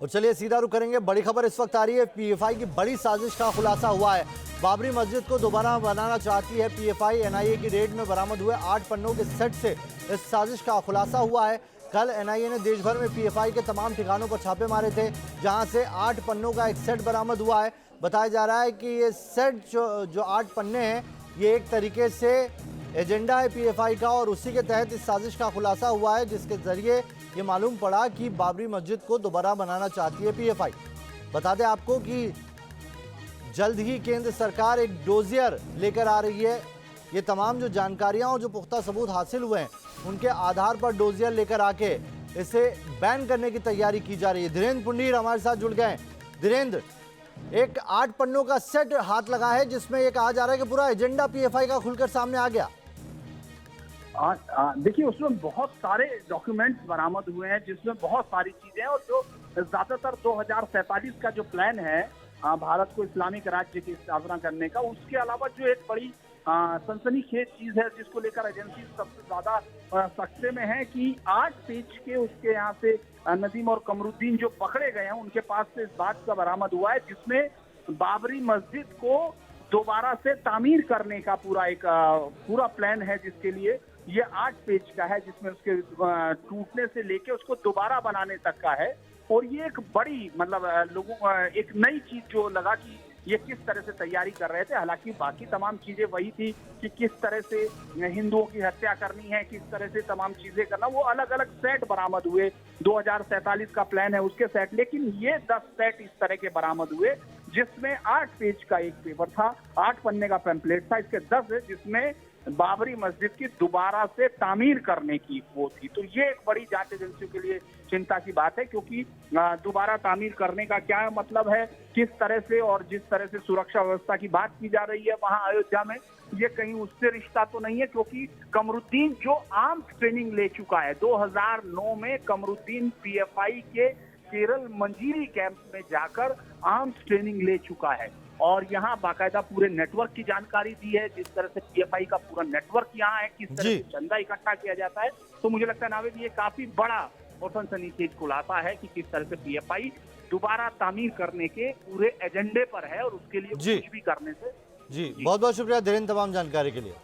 और चलिए सीधा रुख करेंगे, बड़ी खबर इस वक्त आ रही है। पीएफआई की बड़ी साजिश का खुलासा हुआ है। बाबरी मस्जिद को दोबारा बनाना चाहती है पीएफआई। एनआईए की रेड में बरामद हुए 8 पन्नों के सेट से इस साजिश का खुलासा हुआ है। कल एनआईए ने देश भर में पीएफआई के तमाम ठिकानों पर छापे मारे थे, जहां से 8 पन्नों का एक सेट बरामद हुआ है। बताया जा रहा है कि ये सेट जो 8 पन्ने हैं, ये एक तरीके से एजेंडा है पीएफआई का, और उसी के तहत इस साजिश का खुलासा हुआ है, जिसके जरिए ये मालूम पड़ा कि बाबरी मस्जिद को दोबारा बनाना चाहती है पीएफआई। बता दें आपको कि जल्द ही केंद्र सरकार एक डोजियर लेकर आ रही है। ये तमाम जो जानकारियां और जो पुख्ता सबूत हासिल हुए हैं, उनके आधार पर डोजियर लेकर आके इसे बैन करने की तैयारी की जा रही है। धीरेन्द्र पुंडीर हमारे साथ जुड़ गए हैं। धीरेन्द्र, एक 8 पन्नों का सेट हाथ लगा है, जिसमें ये कहा जा रहा है कि पूरा एजेंडा पीएफआई का खुलकर सामने आ गया। देखिए, उसमें बहुत सारे डॉक्यूमेंट्स बरामद हुए हैं, जिसमें बहुत सारी चीजें हैं, और जो ज्यादातर 2047 का जो प्लान है भारत को इस्लामिक राज्य की स्थापना करने का, उसके अलावा जो एक बड़ी सनसनीखेज चीज है जिसको लेकर एजेंसी सबसे ज्यादा सक्से में है कि 8 पेज के उसके यहाँ से नदीम और कमरुद्दीन जो पकड़े गए हैं, उनके पास से इस बात का बरामद हुआ है, जिसमें बाबरी मस्जिद को दोबारा से तामीर करने का पूरा प्लान है, जिसके लिए ये 8 पेज का है, जिसमें उसके टूटने से लेके उसको दोबारा बनाने तक का है। और ये एक बड़ी लोगों एक नई चीज जो लगा कि ये किस तरह से तैयारी कर रहे थे। हालांकि बाकी तमाम चीजें वही थी कि किस तरह से हिंदुओं की हत्या करनी है, किस तरह से तमाम चीजें करना, वो अलग अलग सेट बरामद हुए। 2047 का प्लान है उसके सेट, लेकिन ये 10 सेट इस तरह के बरामद हुए, जिसमें 8 पेज का एक पेपर था, 8 पन्ने का पैम्पलेट था। इसके 10 है जिसमें बाबरी मस्जिद की दोबारा से तामीर करने की वो थी। तो ये एक बड़ी जांच एजेंसियों के लिए चिंता की बात है, क्योंकि दोबारा तामीर करने का क्या मतलब है, किस तरह से, और जिस तरह से सुरक्षा व्यवस्था की बात की जा रही है वहां अयोध्या में, ये कहीं उससे रिश्ता तो नहीं है। क्योंकि कमरुद्दीन जो आर्म्स ट्रेनिंग ले चुका है, 2009 में कमरुद्दीन पीएफआई के केरल मंजीरी कैंप में जाकर आर्म्स ट्रेनिंग ले चुका है, और यहाँ बाकायदा पूरे नेटवर्क की जानकारी दी है, जिस तरह से पीएफआई का पूरा नेटवर्क यहाँ है, किस तरह से चंदा इकट्ठा किया जाता है। तो मुझे लगता है नावेद, ये काफी बड़ा और सनसनीखेज खुलासा है कि किस तरह से पीएफआई दोबारा तामीर करने के पूरे एजेंडे पर है, और उसके लिए कुछ भी करने से। जी बहुत बहुत शुक्रिया धीरेन्द्र, तमाम जानकारी के लिए।